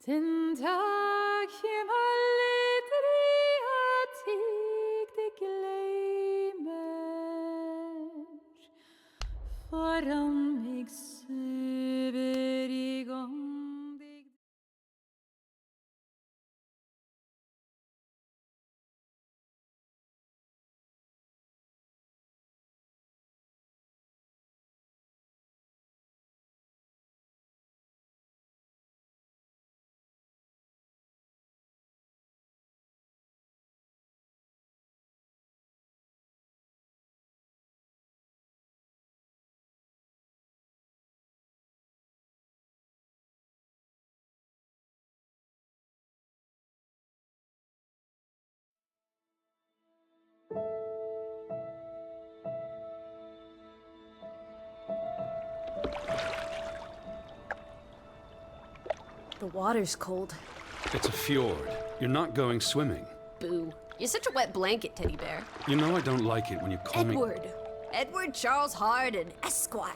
Den dag hjem aldrig at det glemmer, foran mig søver i gang dig. The water's cold. It's a fjord. You're not going swimming. Boo. You're such a wet blanket, teddy bear. You know I don't like it when you call me... Edward Charles Hardin, Esquire.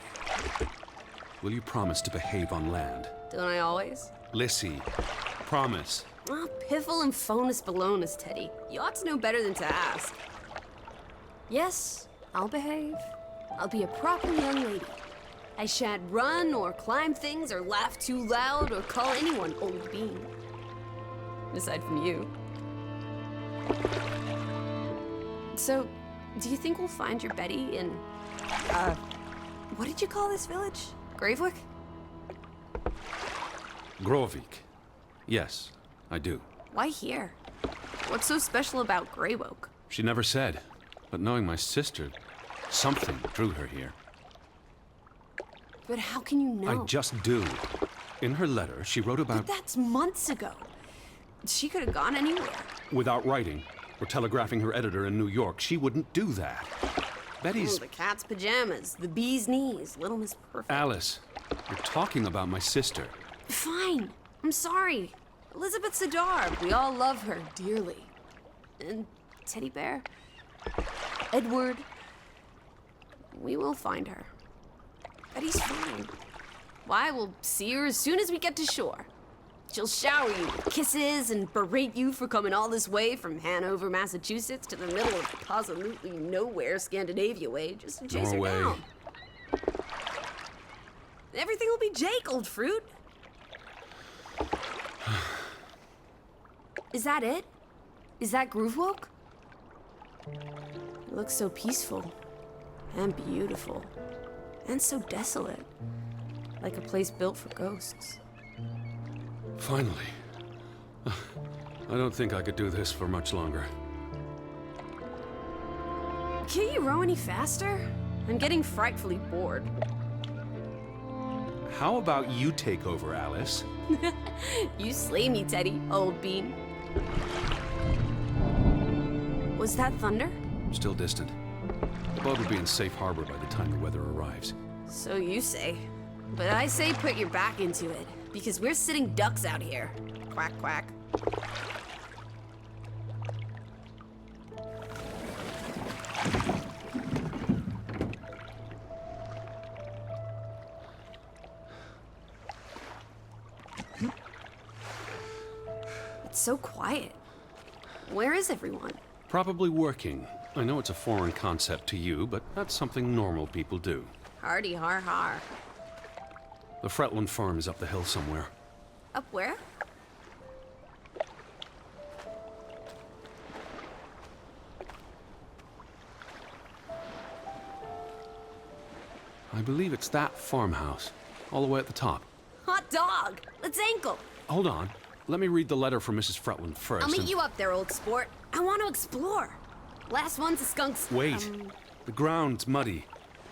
Will you promise to behave on land? Don't I always? Lissy, promise. Oh, piffle and phonus balonus, Teddy. You ought to know better than to ask. Yes, I'll behave. I'll be a proper young lady. I shan't run or climb things or laugh too loud or call anyone old bean. Aside from you. So, do you think we'll find your Betty in, what did you call this village? Gravewick? Grovik. Yes, I do. Why here? What's so special about Greywoke? She never said, but knowing my sister, something drew her here. But how can you know? I just do. In her letter, she wrote about... But that's months ago. She could have gone anywhere. Without writing, or telegraphing her editor in New York, she wouldn't do that. Betty's... Oh, the cat's pajamas, the bee's knees, Little Miss Perfect. Alice, you're talking about my sister. Fine. I'm sorry. Elizabeth Sadar, we all love her dearly. And Teddy Bear, Edward, we will find her. Betty's fine. Why, we'll see her as soon as we get to shore. She'll shower you with kisses and berate you for coming all this way from Hanover, Massachusetts to the middle of absolutely nowhere Scandinavia way just to chase Norway. her down. Everything will be Jake, old fruit. Is that it? Is that Groovewoke? It looks so peaceful and beautiful. And so desolate. Like a place built for ghosts. Finally. I don't think I could do this for much longer. Can't you row any faster? I'm getting frightfully bored. How about you take over, Alice? You slay me, Teddy, old bean. Was that thunder? Still distant. The boat will be in safe harbor by the time the weather arrives. So you say. But I say put your back into it, because we're sitting ducks out here. Quack, quack. It's so quiet. Where is everyone? Probably working. I know it's a foreign concept to you, but that's something normal people do. Hardy har har. The Fretland farm is up the hill somewhere. Up where? I believe it's that farmhouse, all the way at the top. Hot dog! Let's ankle! Hold on. Let me read the letter from Mrs. Fretland first. I'll meet you up there, old sport. I want to explore. Last one's a skunk's... Wait. The ground's muddy.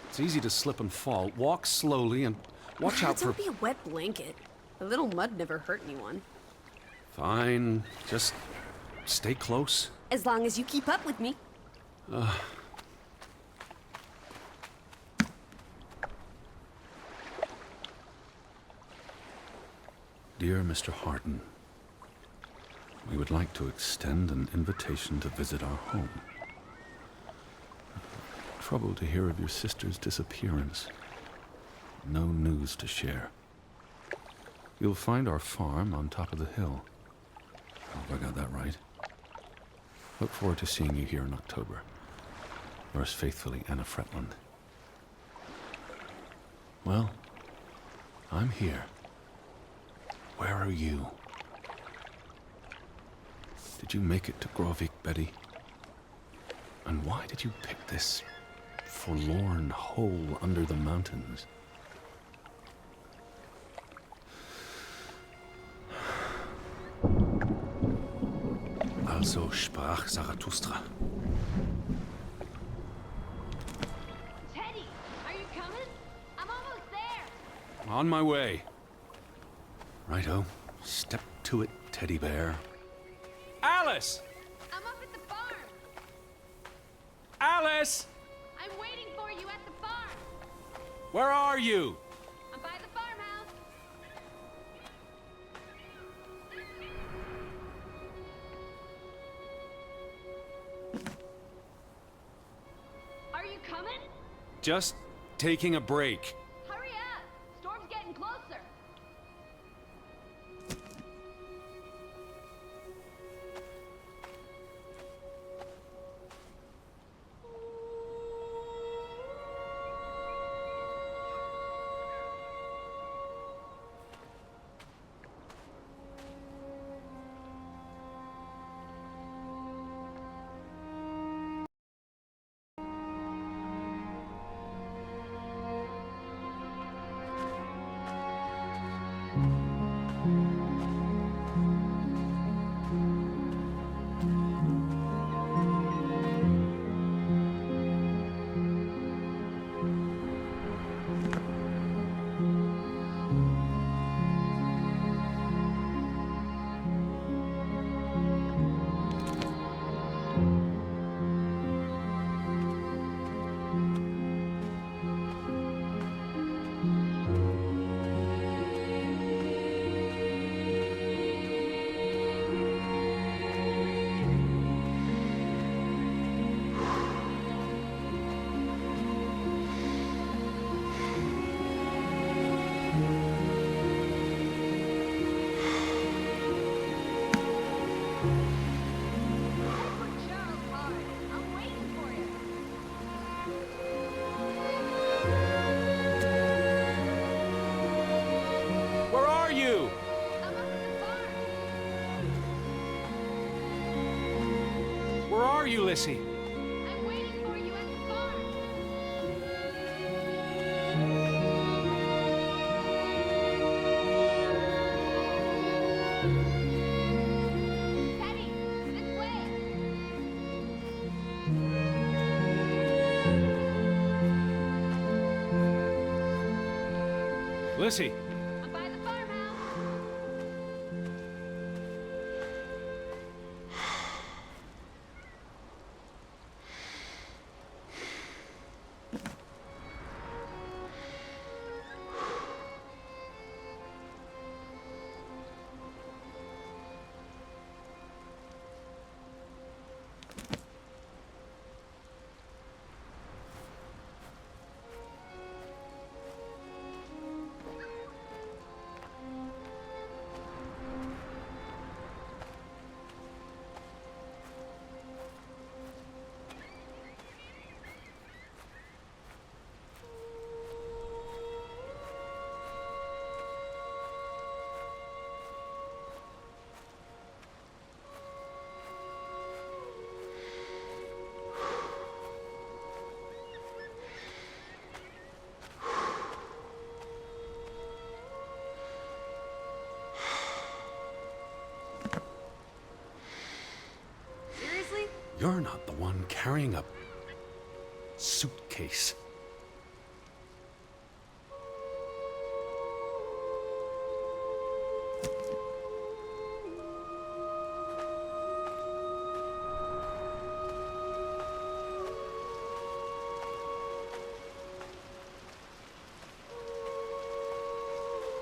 It's easy to slip and fall. Walk slowly and watch out for... Don't be a wet blanket. A little mud never hurt anyone. Fine. Just stay close. As long as you keep up with me. Dear Mr. Hardin, we would like to extend an invitation to visit our home. Troubled to hear of your sister's disappearance. No news to share. You'll find our farm on top of the hill. I hope I got that right. Look forward to seeing you here in October. Yours faithfully, Anna Fretland. Well, I'm here. Where are you? Did you make it to Grovik, Betty? And why did you pick this forlorn hole under the mountains? Also sprach Zarathustra. Teddy, are you coming? I'm almost there. On my way. Righto. Step to it, teddy bear. Alice! I'm up at the farm. Alice! I'm waiting for you at the farm. Where are you? I'm by the farmhouse. Are you coming? Just taking a break. Hurry up. Storm's getting closer. Where are you? I'm up at the farm. Where are you, Lissy? I'm waiting for you at the farm. Teddy, this way. Lissy! I'm by the farmhouse. Seriously? You're not the one carrying a suitcase.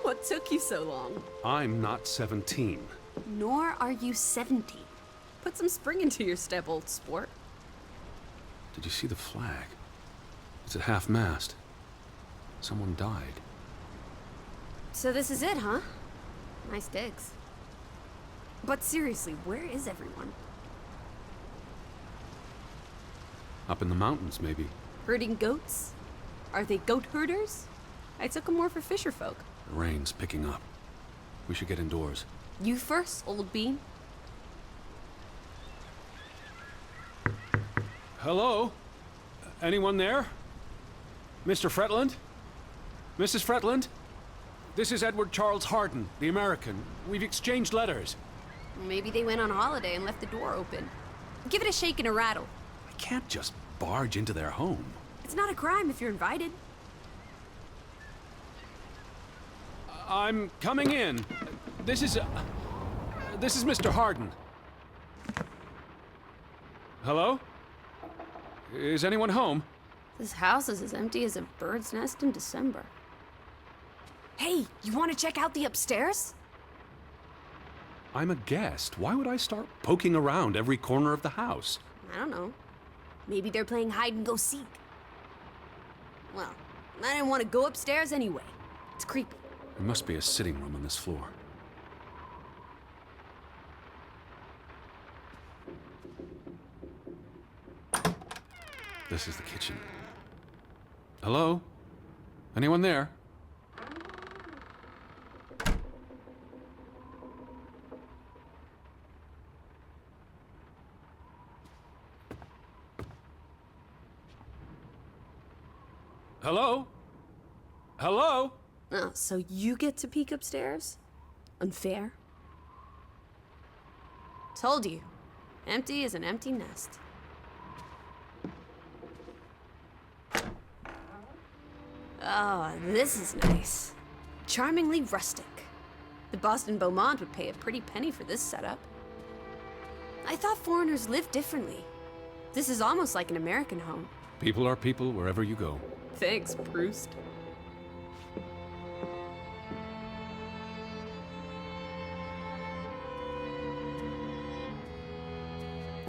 What took you so long? I'm not 17. Nor are you 70. Put some spring into your step, old sport. Did you see the flag? It's at half-mast. Someone died. So this is it, huh? Nice digs. But seriously, where is everyone? Up in the mountains, maybe. Herding goats? Are they goat herders? I took them more for fisher folk. The rain's picking up. We should get indoors. You first, old bean. Hello? Anyone there? Mr. Fretland? Mrs. Fretland? This is Edward Charles Harden, the American. We've exchanged letters. Maybe they went on holiday and left the door open. Give it a shake and a rattle. I can't just barge into their home. It's not a crime if you're invited. I'm coming in. This is Mr. Harden. Hello? Is anyone home? This house is as empty as a bird's nest in December. Hey, you want to check out the upstairs? I'm a guest. Why would I start poking around every corner of the house? I don't know. Maybe they're playing hide and go seek. Well, I didn't want to go upstairs anyway. It's creepy. There must be a sitting room on this floor. This is the kitchen. Hello? Anyone there? Hello? Hello? Oh, so you get to peek upstairs? Unfair. Told you. Empty as an empty nest. Oh, this is nice. Charmingly rustic. The Boston Beaumont would pay a pretty penny for this setup. I thought foreigners lived differently. This is almost like an American home. People are people wherever you go. Thanks, Proust.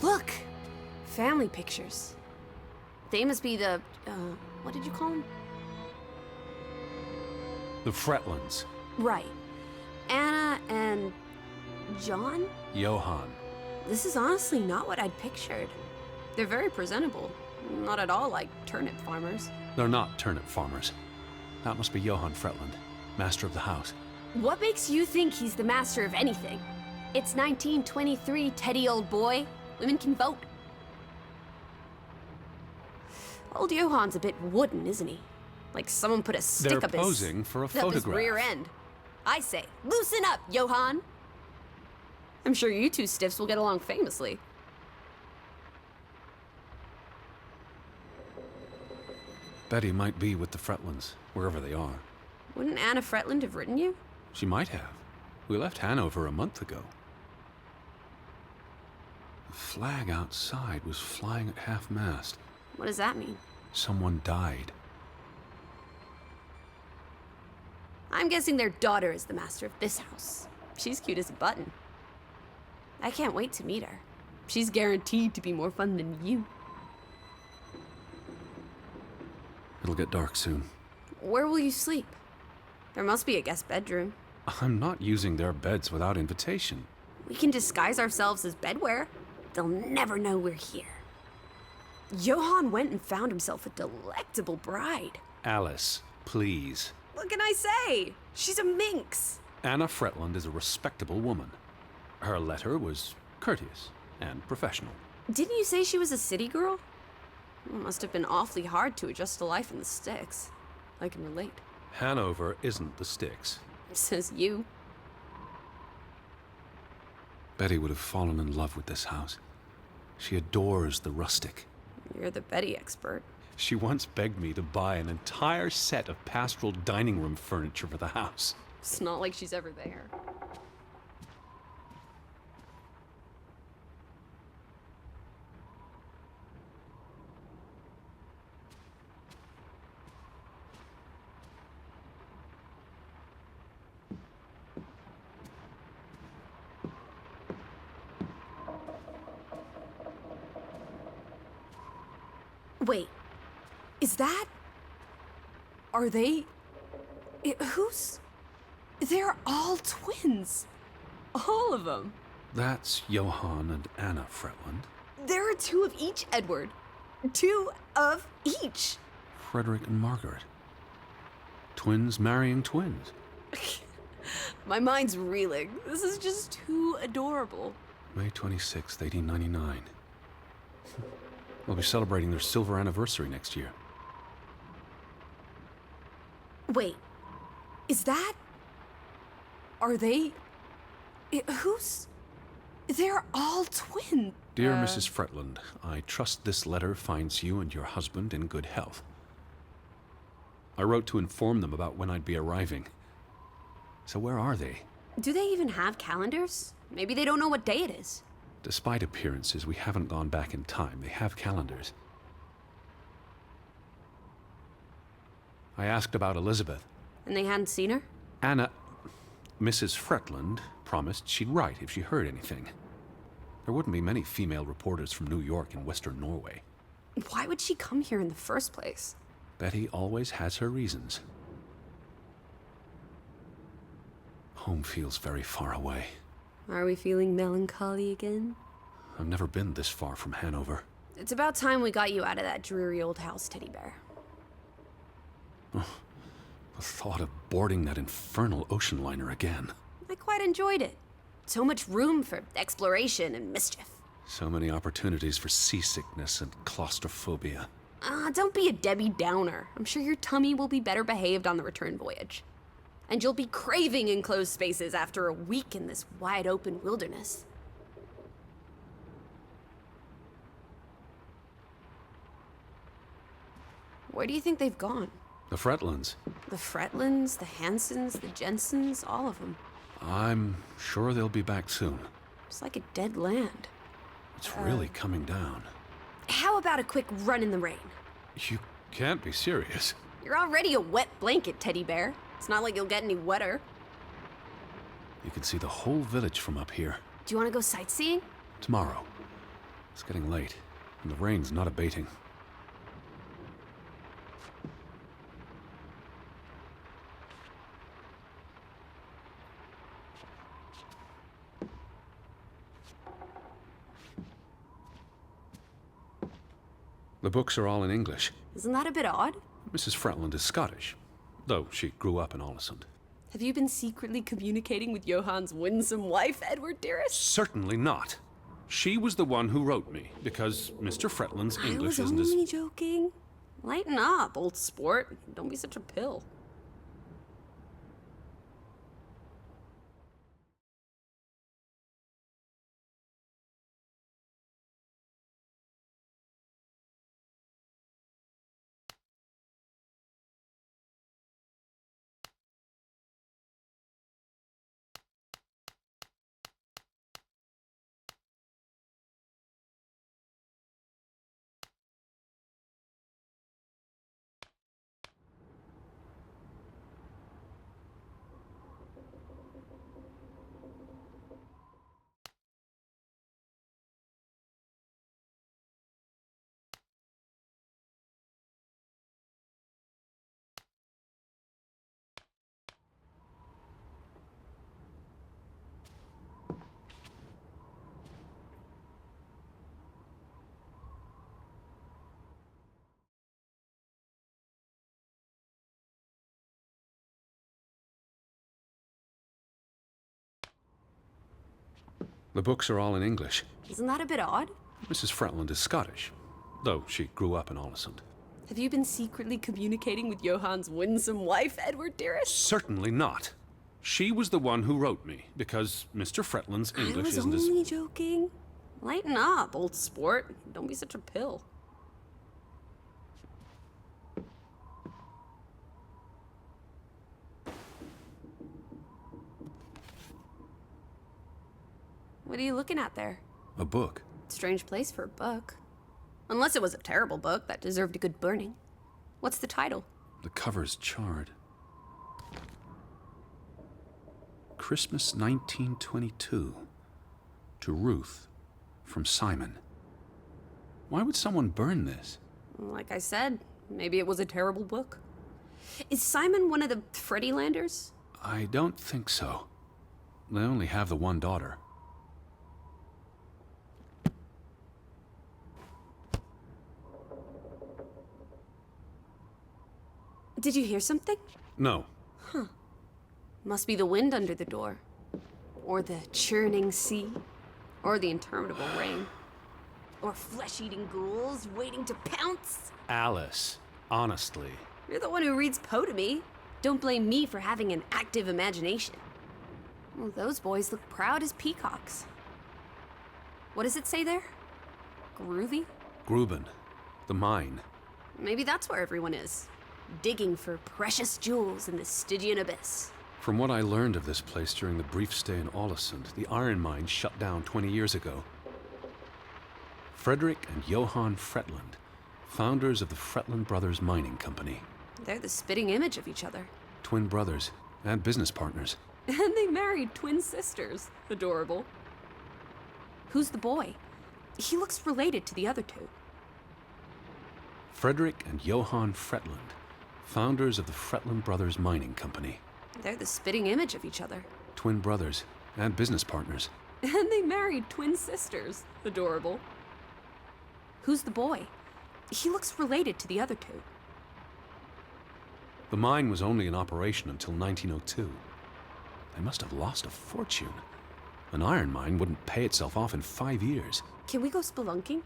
Look! Family pictures. They must be the, what did you call them? The Fretlands. Right. Anna and John? Johann. This is honestly not what I'd pictured. They're very presentable. Not at all like turnip farmers. They're not turnip farmers. That must be Johann Fretland, master of the house. What makes you think he's the master of anything? It's 1923, Teddy, old boy. Women can vote. Old Johann's a bit wooden, isn't he? Like someone put a stick They're up posing for a up photograph. his rear end. I say, loosen up, Johann. I'm sure you two stiffs will get along famously. Betty might be with the Fretlands, wherever they are. Wouldn't Anna Fretland have written you? She might have. We left Hanover a month ago. The flag outside was flying at half-mast. What does that mean? Someone died. I'm guessing their daughter is the master of this house. She's cute as a button. I can't wait to meet her. She's guaranteed to be more fun than you. It'll get dark soon. Where will you sleep? There must be a guest bedroom. I'm not using their beds without invitation. We can disguise ourselves as bedwear. They'll never know we're here. Johann went and found himself a delectable bride. Alice, please. What can I say? She's a minx. Anna Fretland is a respectable woman. Her letter was courteous and professional. Didn't you say she was a city girl? It must have been awfully hard to adjust to life in the sticks. I can relate. Hanover isn't the sticks. Says you. Betty would have fallen in love with this house. She adores the rustic. You're the Betty expert. She once begged me to buy an entire set of pastoral dining room furniture for the house. It's not like she's ever there. Wait, is that... Are they... Who's... They're all twins. All of them. That's Johann and Anna Fretland. There are two of each, Edward. Two of each. Frederick and Margaret. Twins marrying twins. My mind's reeling. This is just too adorable. May 26th, 1899. They'll be celebrating their silver anniversary next year. Wait, is that... Are they... Who's... They're all twins. Dear Mrs. Fretland, I trust this letter finds you and your husband in good health. I wrote to inform them about when I'd be arriving. So where are they? Do they even have calendars? Maybe they don't know what day it is. Despite appearances, we haven't gone back in time. They have calendars. I asked about Elizabeth. And they hadn't seen her? Anna... Mrs. Fretland promised she'd write if she heard anything. There wouldn't be many female reporters from New York and Western Norway. Why would she come here in the first place? Betty always has her reasons. Home feels very far away. Are we feeling melancholy again? I've never been this far from Hanover. It's about time we got you out of that dreary old house, Teddy Bear. The thought of boarding that infernal ocean liner again. I quite enjoyed it. So much room for exploration and mischief. So many opportunities for seasickness and claustrophobia. Don't be a Debbie Downer. I'm sure your tummy will be better behaved on the return voyage. And you'll be craving enclosed spaces after a week in this wide-open wilderness. Where do you think they've gone? The Fretlands. The Fretlands, the Hansons, the Jensens, all of them. I'm sure they'll be back soon. It's like a dead land. It's really coming down. How about a quick run in the rain? You can't be serious. You're already a wet blanket, Teddy Bear. It's not like you'll get any wetter. You can see the whole village from up here. Do you want to go sightseeing? Tomorrow. It's getting late, and the rain's not abating. The books are all in English. Isn't that a bit odd? Mrs. Fretland is Scottish, though she grew up in Aalesund. Have you been secretly communicating with Johann's winsome wife, Edward, dearest? Certainly not. She was the one who wrote me, because Mr. Fretland's English isn't I as... was only joking. Lighten up, old sport. Don't be such a pill. The books are all in English. Isn't that a bit odd? Mrs. Fretland is Scottish, though she grew up in Aalesund. Have you been secretly communicating with Johann's winsome wife, Edward, dearest? Certainly not. She was the one who wrote me, because Mr. Fretland's English isn't I was as... only joking. Lighten up, old sport. Don't be such a pill. What are you looking at there? A book. Strange place for a book. Unless it was a terrible book that deserved a good burning. What's the title? The cover's charred. Christmas 1922. To Ruth, from Simon. Why would someone burn this? Like I said, maybe it was a terrible book. Is Simon one of the Freddylanders? I don't think so. They only have the one daughter. Did you hear something? No. Must be the wind under the door. Or the churning sea. Or the interminable rain. Or flesh-eating ghouls waiting to pounce. Alice, honestly. You're the one who reads Poe to me. Don't blame me for having an active imagination. Well, those boys look proud as peacocks. What does it say there? Groovy? Gruben. The mine. Maybe that's where everyone is. Digging for precious jewels in the Stygian abyss. From what I learned of this place during the brief stay in Ålesund, the iron mine shut down 20 years ago. Frederick and Johann Fretland, founders of the Fretland Brothers Mining Company. They're the spitting image of each other. Twin brothers and business partners. And they married twin sisters. Adorable. Who's the boy? He looks related to the other two. Frederick and Johann Fretland, founders of the Fretland Brothers Mining Company. They're the spitting image of each other. Twin brothers and business partners. And they married twin sisters. Adorable. Who's the boy? He looks related to the other two. The mine was only in operation until 1902. They must have lost a fortune. An iron mine wouldn't pay itself off in 5 years. Can we go spelunking?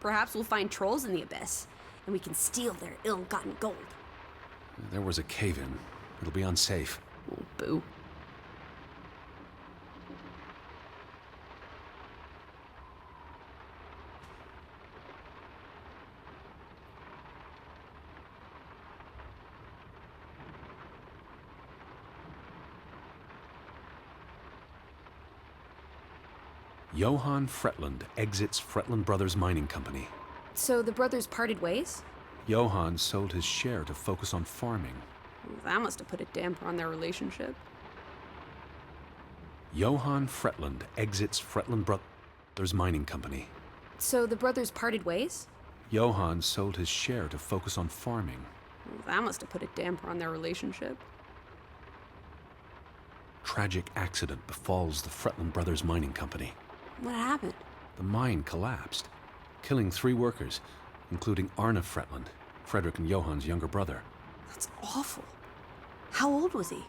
Perhaps we'll find trolls in the abyss, and we can steal their ill-gotten gold. There was a cave-in. It'll be unsafe. Oh, boo. Johann Fretland exits Fretland Brothers Mining Company. So the brothers parted ways? Johann sold his share to focus on farming. That must have put a damper on their relationship. Johann Fretland exits Fretland Brothers Mining Company. So the brothers parted ways? Johann sold his share to focus on farming. That must have put a damper on their relationship. Tragic accident befalls the Fretland Brothers Mining Company. What happened? The mine collapsed, killing 3 workers, including Arne Fretland, Frederick and Johann's younger brother. That's awful. How old was he?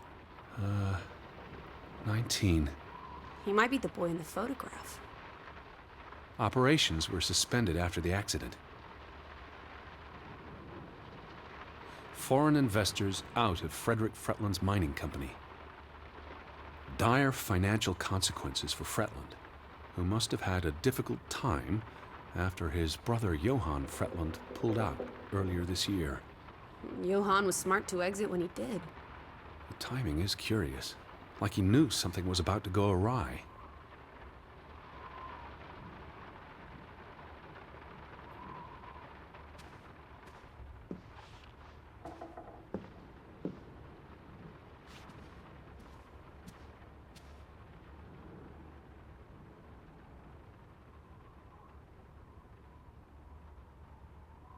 19. He might be the boy in the photograph. Operations were suspended after the accident. Foreign investors out of Frederick Fretland's mining company. Dire financial consequences for Fretland, who must have had a difficult time after his brother Johann Fretland pulled out earlier this year. Johann was smart to exit when he did. The timing is curious, like he knew something was about to go awry.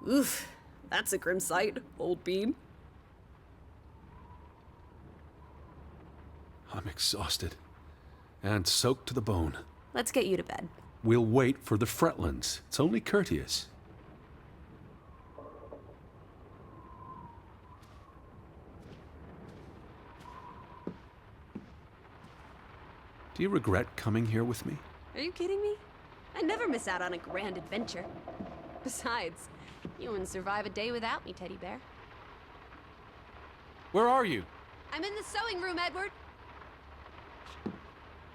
Oof, that's a grim sight, old bean. I'm exhausted and soaked to the bone. Let's get you to bed. We'll wait for the Fretlands. It's only courteous. Do you regret coming here with me? Are you kidding me? I never miss out on a grand adventure. Besides, you wouldn't survive a day without me, Teddy Bear. Where are you? I'm in the sewing room, Edward.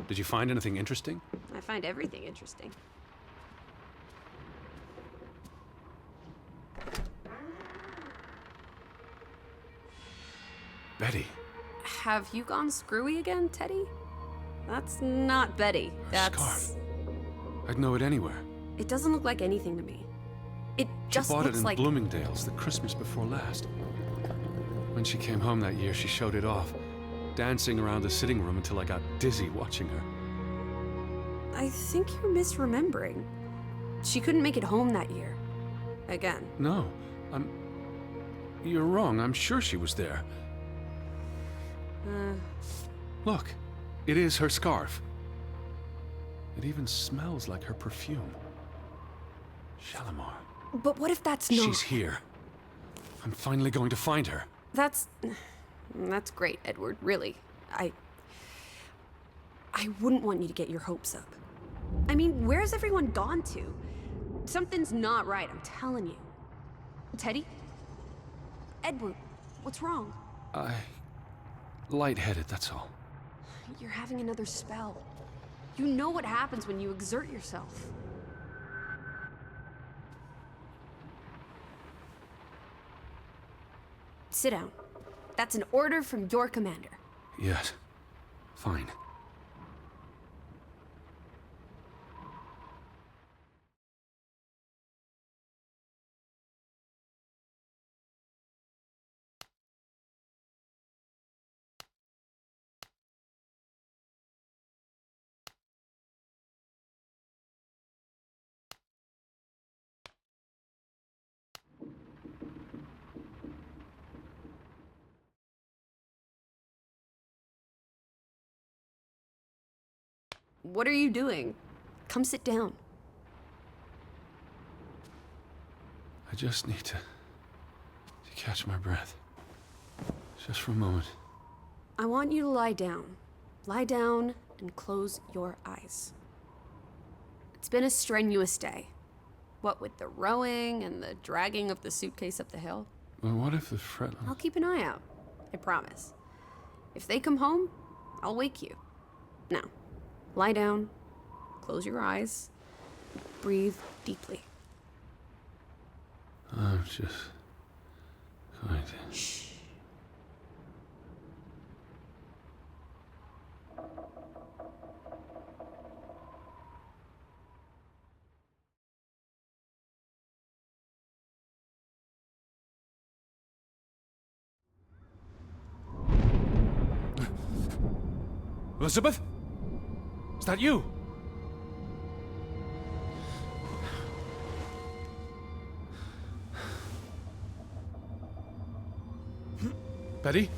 Did you find anything interesting? I find everything interesting. Betty. Have you gone screwy again, Teddy? That's not Betty. That's... Scarf. I'd know it anywhere. It doesn't look like anything to me. It She just bought it looks in like... Bloomingdale's the Christmas before last. When she came home that year, she showed it off, dancing around the sitting room until I got dizzy watching her. I think you're misremembering. She couldn't make it home that year. Again. No, You're wrong. I'm sure she was there. Look, it is her scarf. It even smells like her perfume. Shalimar. But what if that's not... She's here. I'm finally going to find her. That's great, Edward, really. I wouldn't want you to get your hopes up. I mean, where's everyone gone to? Something's not right, I'm telling you. Teddy? Edward, what's wrong? Lightheaded, that's all. You're having another spell. You know what happens when you exert yourself. Sit down. That's an order from your commander. Yes. Fine. What are you doing? Come sit down. I just need to catch my breath. Just for a moment. I want you to lie down. Lie down and close your eyes. It's been a strenuous day. What with the rowing and the dragging of the suitcase up the hill. But what if the Fretlin... I'll keep an eye out. I promise. If they come home, I'll wake you. Now, lie down, close your eyes, breathe deeply. I'm just going to... Shh. Elizabeth? Is that you? Betty?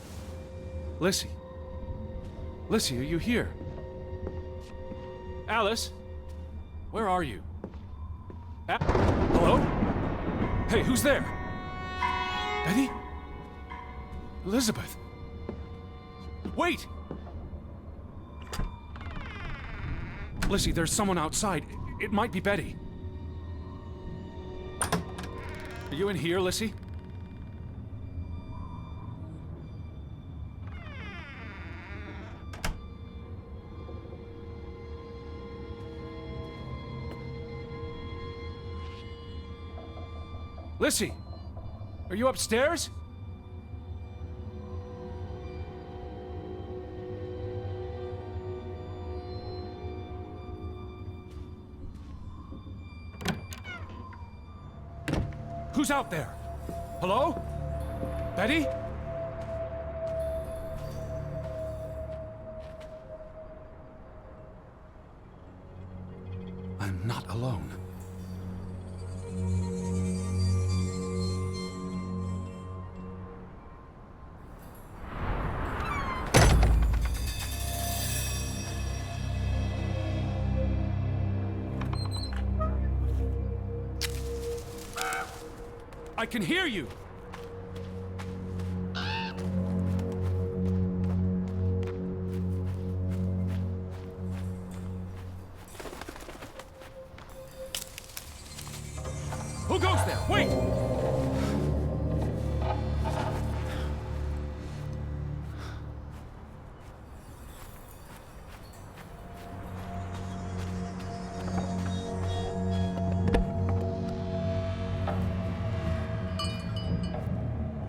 Lissy? Lissy, are you here? Alice? Where are you? Hello? Hey, who's there? Betty? Elizabeth? Wait! Lissy, there's someone outside. It might be Betty. Are you in here, Lissy? Lissy, are you upstairs? Who's out there? Hello? Betty? I'm not alone. I can hear you! Who goes there? Wait!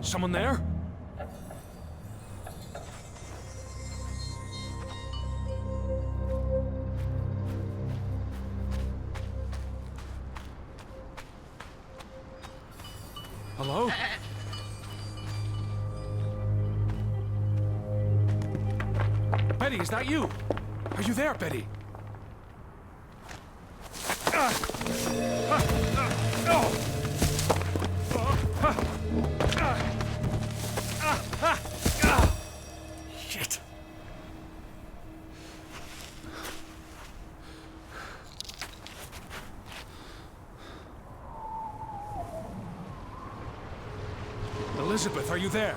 Someone there? Hello? Betty, is that you? Are you there, Betty? Shit. Elizabeth, are you there?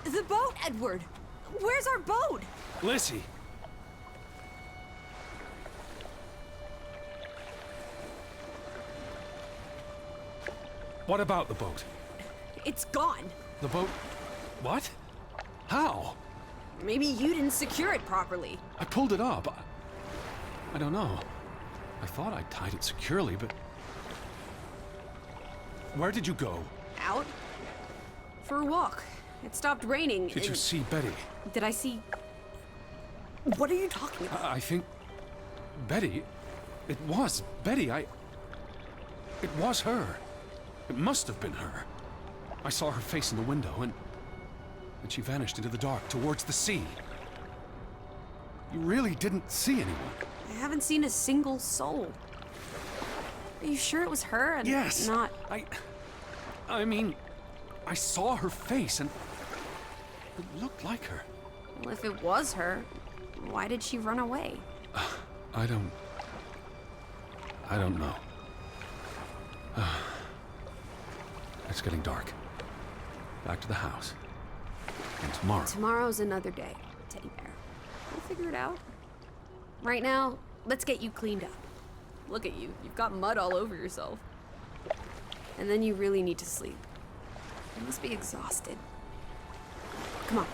The boat, Edward! Where's our boat? Lizzie! What about the boat? It's gone. The boat... What? How? Maybe you didn't secure it properly. I pulled it up. I don't know. I thought I tied it securely, but... Where did you go? Out? For a walk. It stopped raining. Did you see Betty? Did I see... What are you talking about? I think... Betty... It was Betty. It was her. It must have been her. I saw her face in the window, and she vanished into the dark towards the sea. You really didn't see anyone? I haven't seen a single soul. Are you sure it was her and Yes. not... I mean, I saw her face, and it looked like her. Well, if it was her, why did she run away? I don't know. It's getting dark. Back to the house. And tomorrow... Tomorrow's another day, Teddy Bear. We'll figure it out. Right now, let's get you cleaned up. Look at you. You've got mud all over yourself. And then you really need to sleep. You must be exhausted. Come on.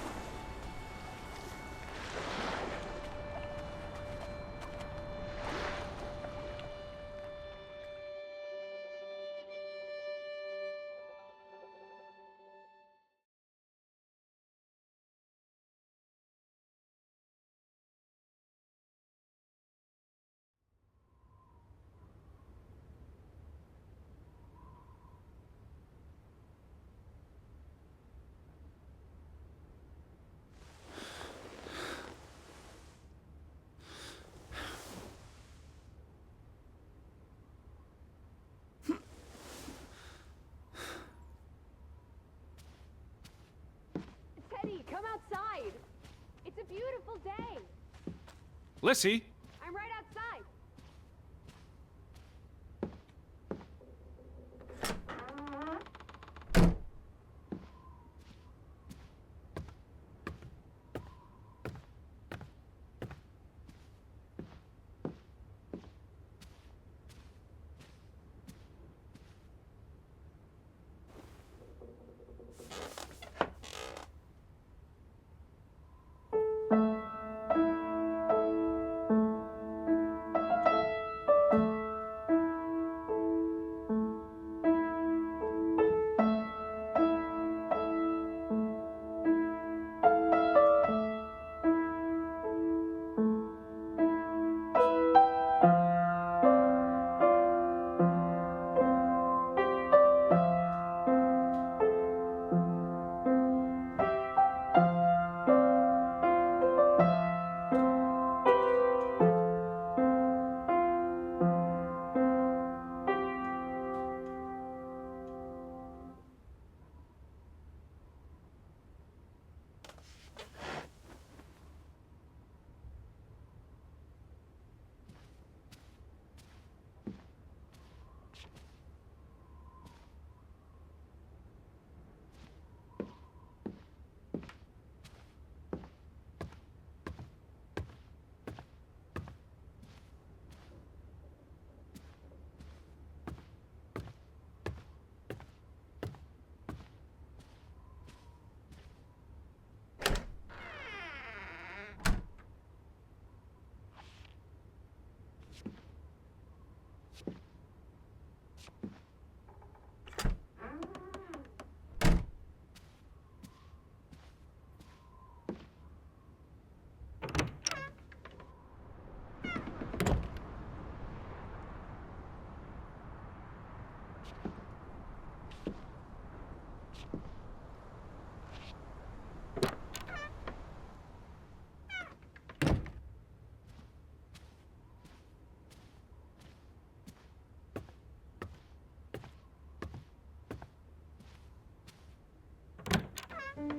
Teddy, come outside. It's a beautiful day. Lissy! I'm right outside.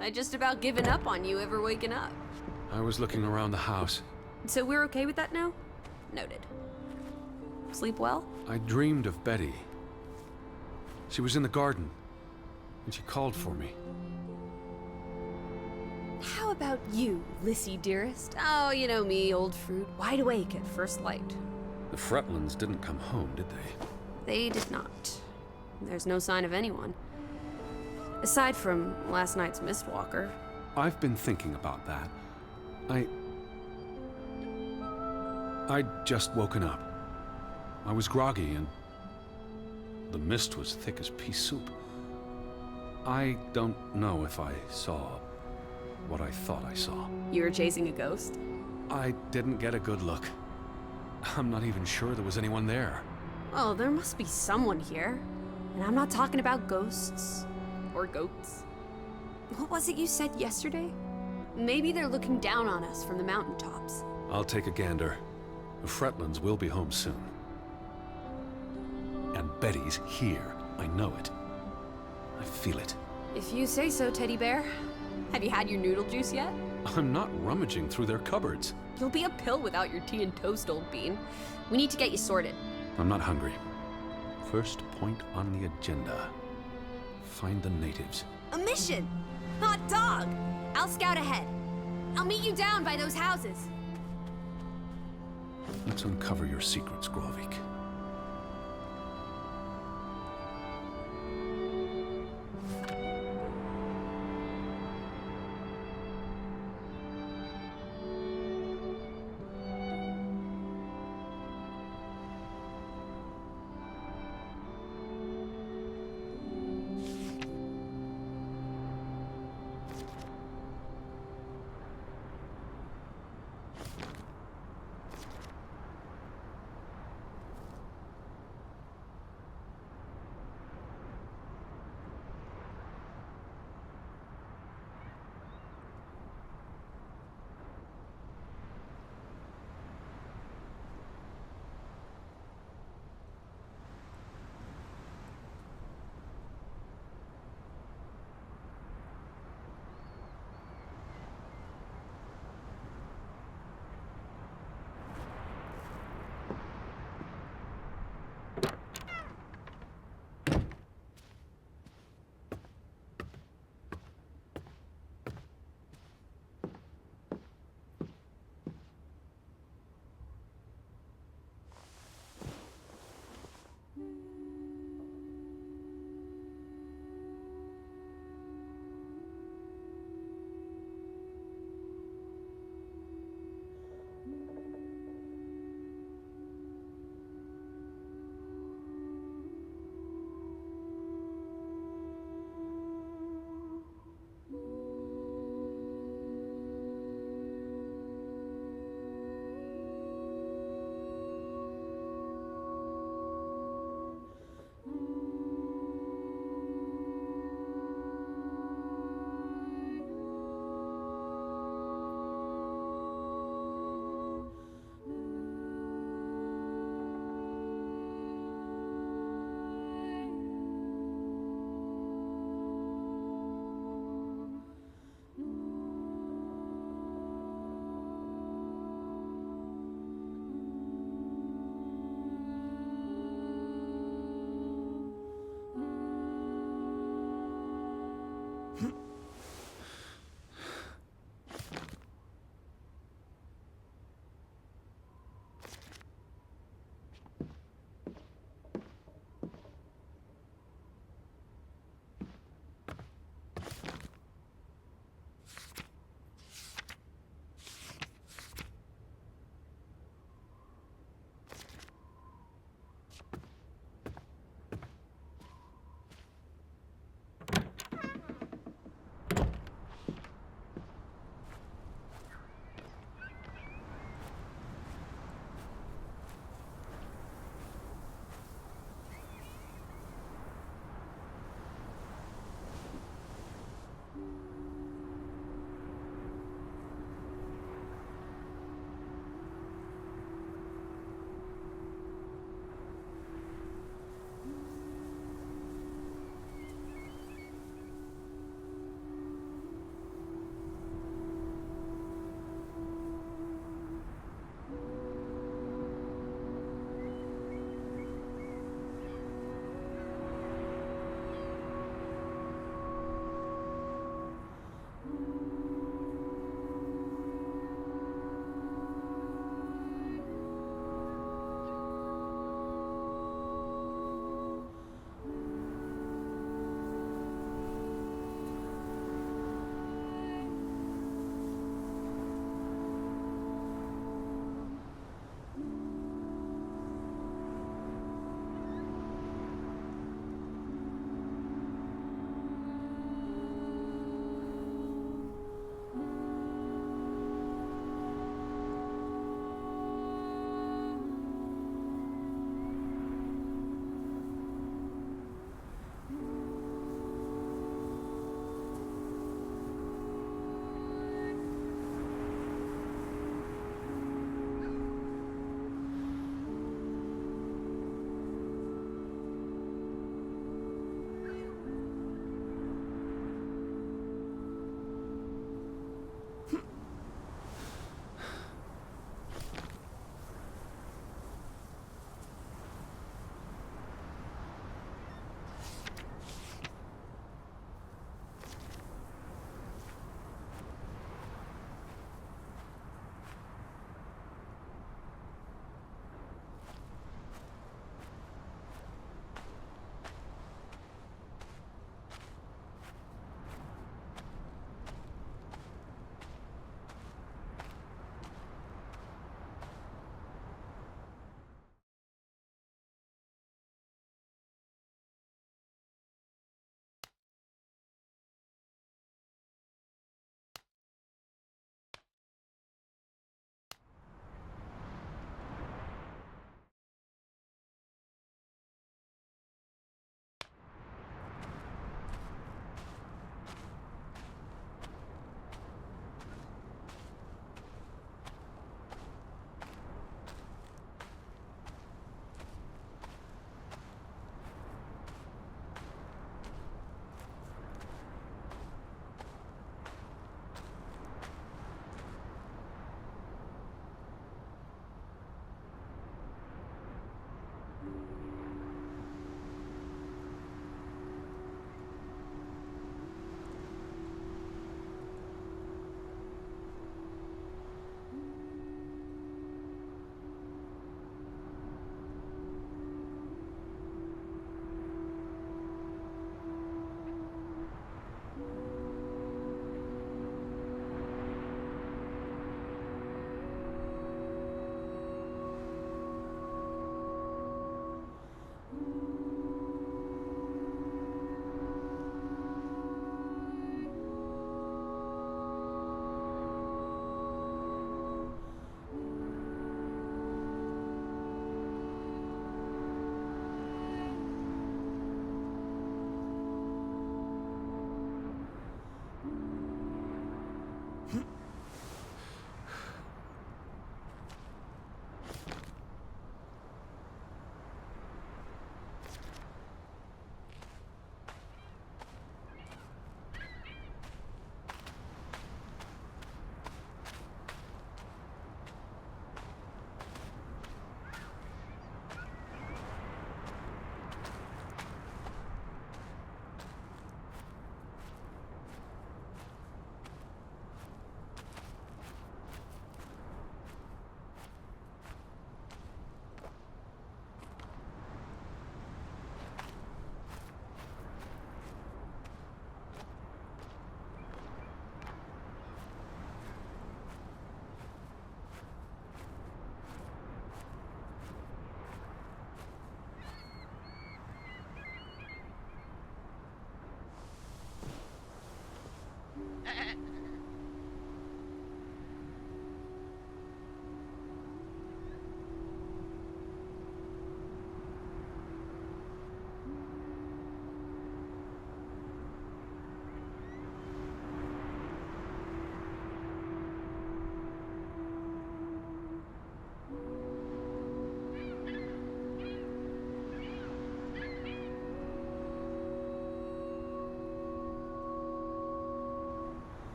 I'd just about given up on you ever waking up. I was looking around the house. So we're okay with that now? Noted. Sleep well? I dreamed of Betty. She was in the garden, and she called for me. How about you, Lissy dearest? Oh, you know me, old fruit, wide awake at first light. The Fretlands didn't come home, did they? They did not. There's no sign of anyone. Aside from last night's Mistwalker. I've been thinking about that. I'd just woken up. I was groggy and the mist was thick as pea soup. I don't know if I saw what I thought I saw. You were chasing a ghost? I didn't get a good look. I'm not even sure there was anyone there. Oh, there must be someone here. And I'm not talking about ghosts. Or goats. What was it you said yesterday? Maybe they're looking down on us from the mountaintops. I'll take a gander. The Fretlands will be home soon. And Betty's here. I know it. I feel it. If you say so, Teddy Bear. Have you had your noodle juice yet? I'm not rummaging through their cupboards. You'll be a pill without your tea and toast, old bean. We need to get you sorted. I'm not hungry. First point on the agenda. Find the natives. A mission! Hot dog! I'll scout ahead. I'll meet you down by those houses. Let's uncover your secrets, Grovik.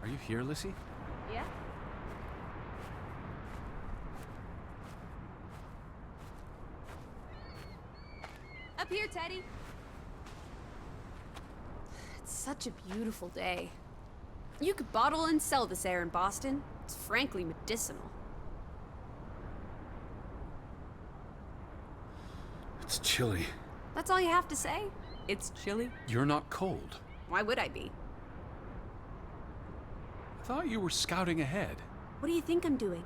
Are you here, Lissy? Yeah? Up here, Teddy. It's such a beautiful day. You could bottle and sell this air in Boston. It's frankly medicinal. It's chilly. That's all you have to say? It's chilly? You're not cold. Why would I be? I thought you were scouting ahead. What do you think I'm doing?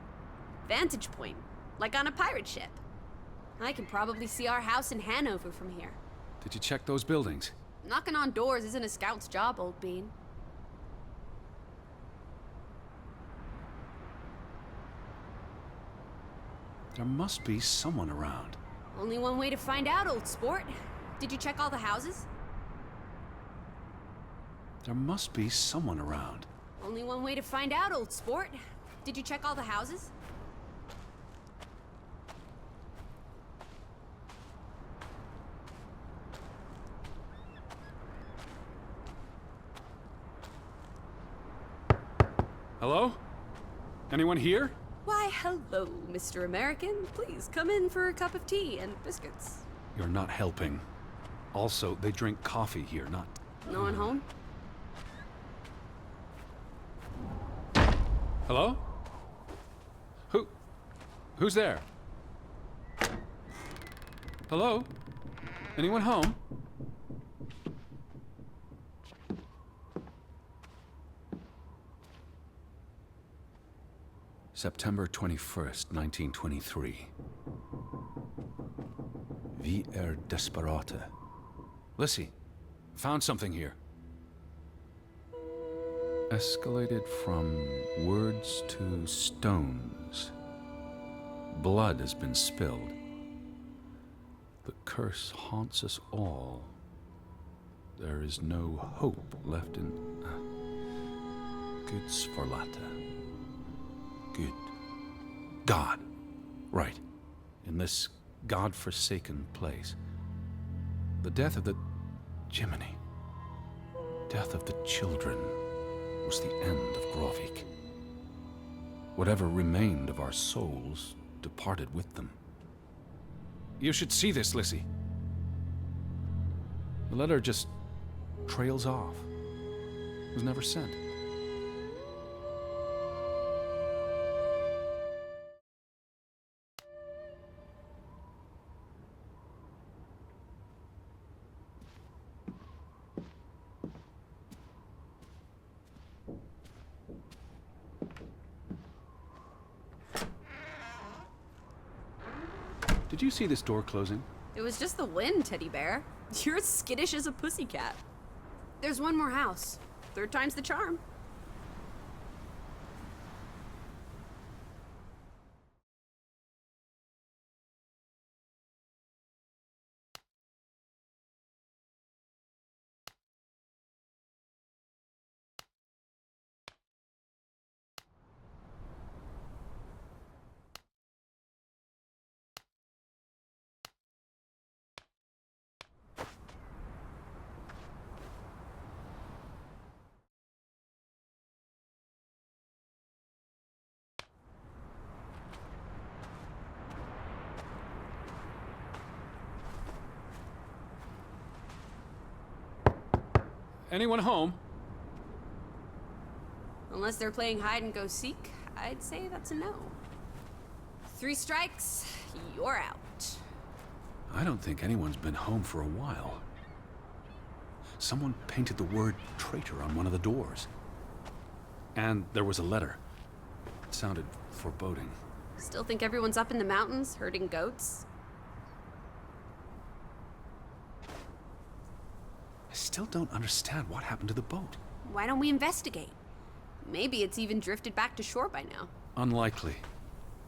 Vantage point, like on a pirate ship. I can probably see our house in Hanover from here. Did you check those buildings? Knocking on doors isn't a scout's job, old bean. There must be someone around. Only one way to find out, old sport. Did you check all the houses? There must be someone around. Only one way to find out, old sport. Did you check all the houses? Hello? Anyone here? Why, hello, Mr. American. Please come in for a cup of tea and biscuits. You're not helping. Also, they drink coffee here, not... No one home? Hello? Who's there? Hello? Anyone home? September 21st, 1923. Vi desperata. Lissy, found something here. Escalated from words to stones. Blood has been spilled. The curse haunts us all. There is no hope left in... Good Sforlata. Good. God. Right. In this God-forsaken place. The death of the... Jiminy. Death of the children was the end of Grovik. Whatever remained of our souls departed with them. You should see this, Lissy. The letter just trails off. It was never sent. Did you see this door closing? It was just the wind, Teddy Bear. You're as skittish as a pussycat. There's one more house. Third time's the charm. Anyone home? Unless they're playing hide and go seek, I'd say that's a no. 3 strikes, you're out. I don't think anyone's been home for a while. Someone painted the word traitor on one of the doors. And there was a letter. It sounded foreboding. Still think everyone's up in the mountains herding goats? I still don't understand what happened to the boat. Why don't we investigate? Maybe it's even drifted back to shore by now. Unlikely.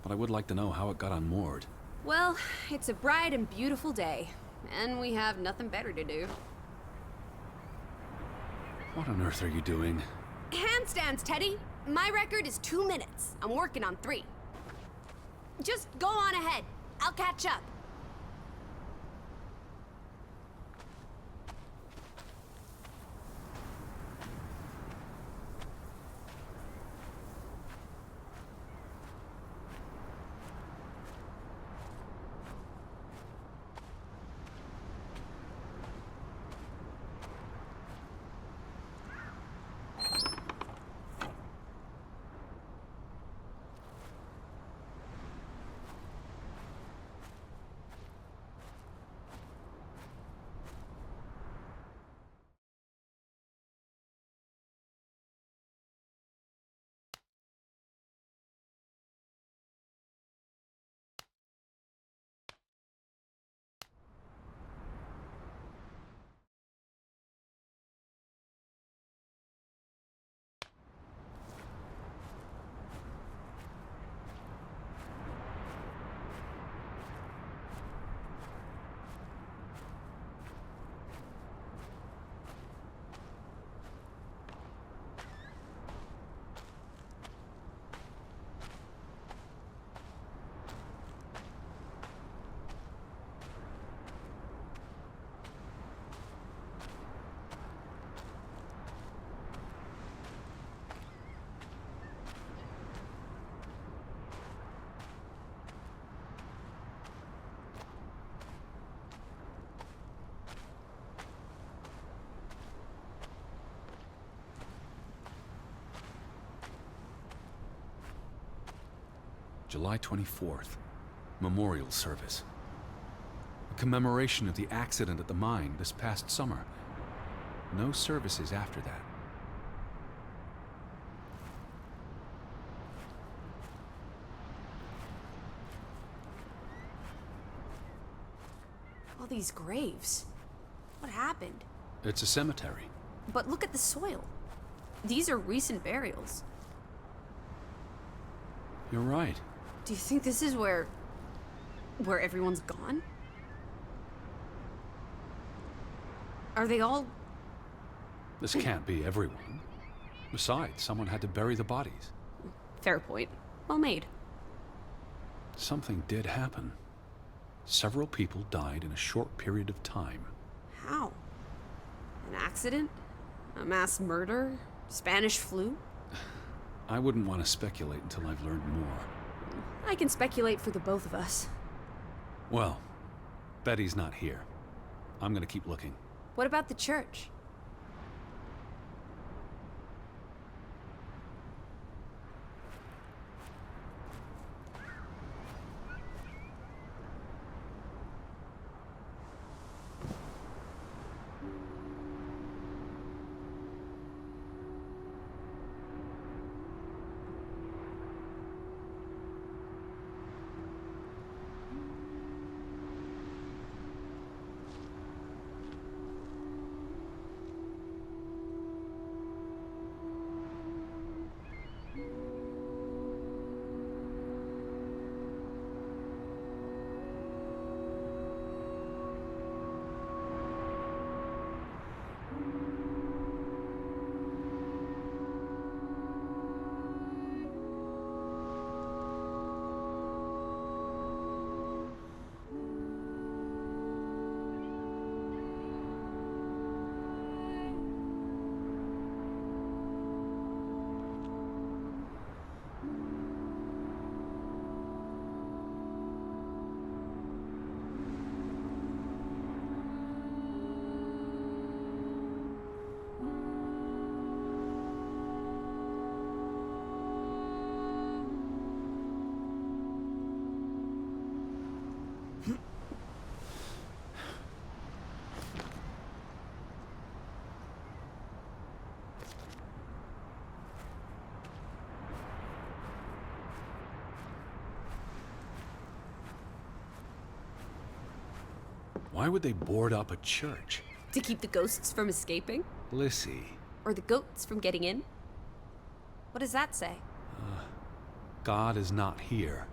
But I would like to know how it got unmoored. Well, it's a bright and beautiful day, and we have nothing better to do. What on earth are you doing? Handstands, Teddy! My record is 2 minutes. I'm working on 3. Just go on ahead. I'll catch up. July 24th. Memorial service. A commemoration of the accident at the mine this past summer. No services after that. All these graves. What happened? It's a cemetery. But look at the soil. These are recent burials. You're right. Do you think this is where everyone's gone? Are they all... This can't be everyone. Besides, someone had to bury the bodies. Fair point. Well made. Something did happen. Several people died in a short period of time. How? An accident? A mass murder? Spanish flu? I wouldn't want to speculate until I've learned more. I can speculate for the both of us. Well, Betty's not here. I'm gonna keep looking. What about the church? Why would they board up a church? To keep the ghosts from escaping? Lissy, Or the goats from getting in? What does that say? God is not here.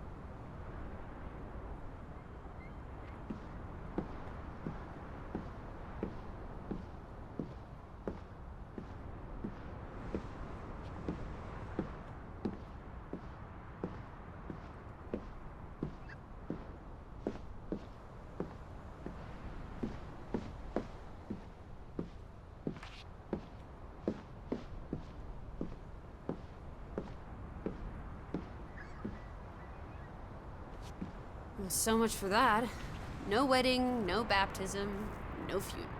Well, so much for that. No wedding, no baptism, no funeral.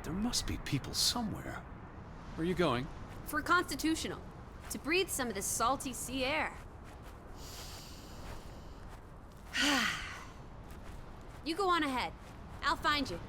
There must be people somewhere. Where are you going? For constitutional. To breathe some of this salty sea air. You go on ahead. I'll find you.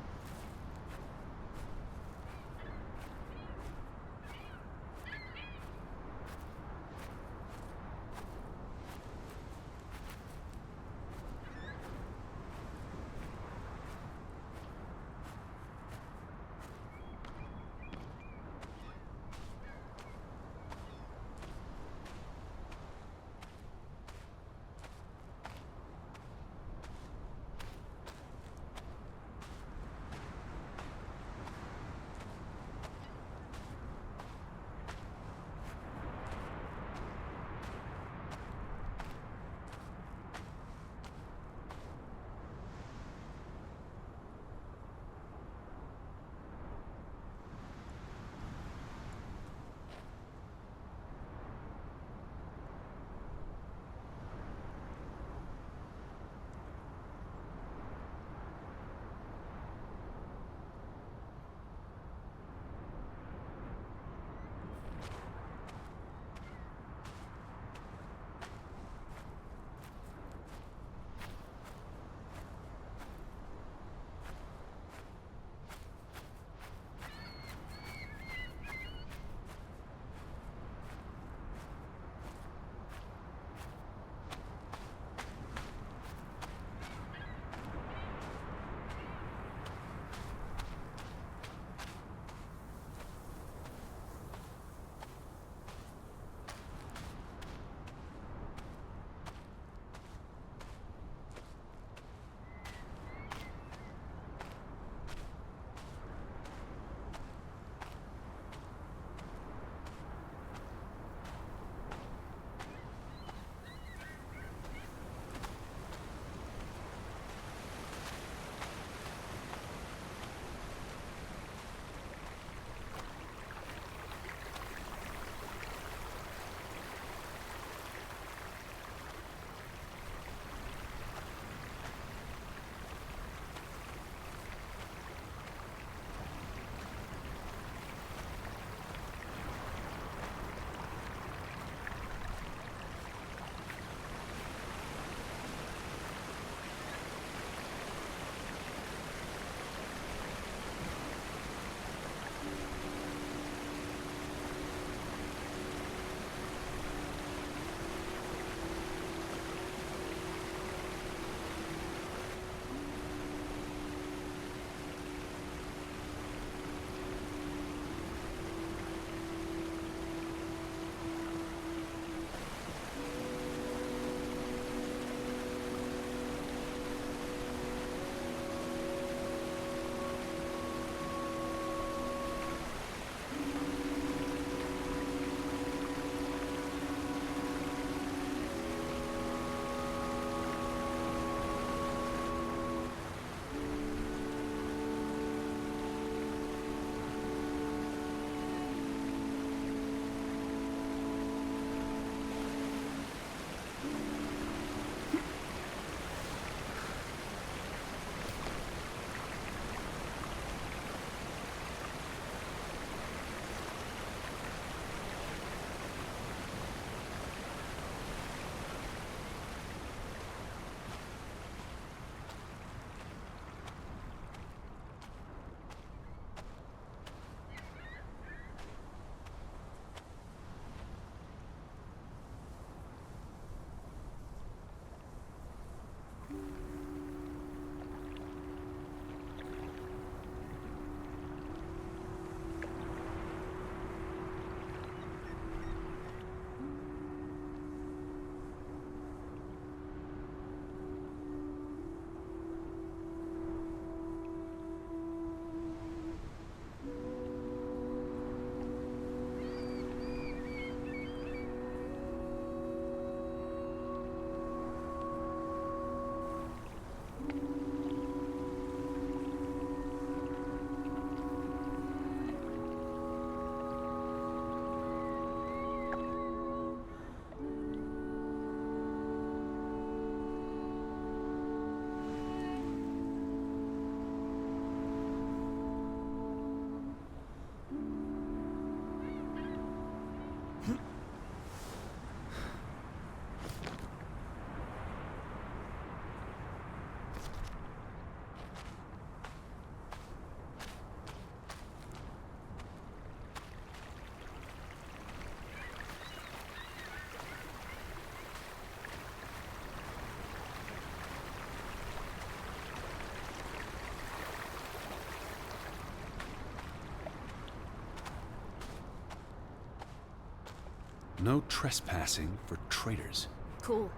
No trespassing for traitors. Cool.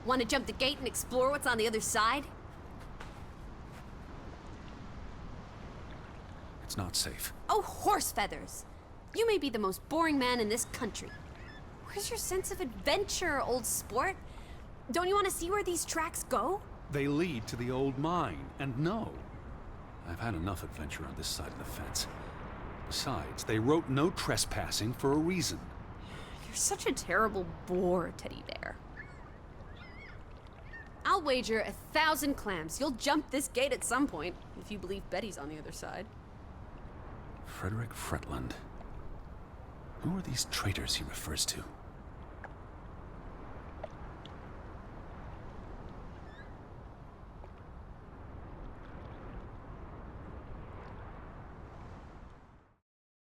Want to jump the gate and explore what's on the other side? It's not safe. Oh, horse feathers! You may be the most boring man in this country. Where's your sense of adventure, old sport? Don't you want to see where these tracks go? They lead to the old mine, and no. I've had enough adventure on this side of the fence. Besides, they wrote no trespassing for a reason. You're such a terrible bore, Teddy Bear. I'll wager 1,000 clams you'll jump this gate at some point, if you believe Betty's on the other side. Frederick Fretland. Who are these traitors he refers to?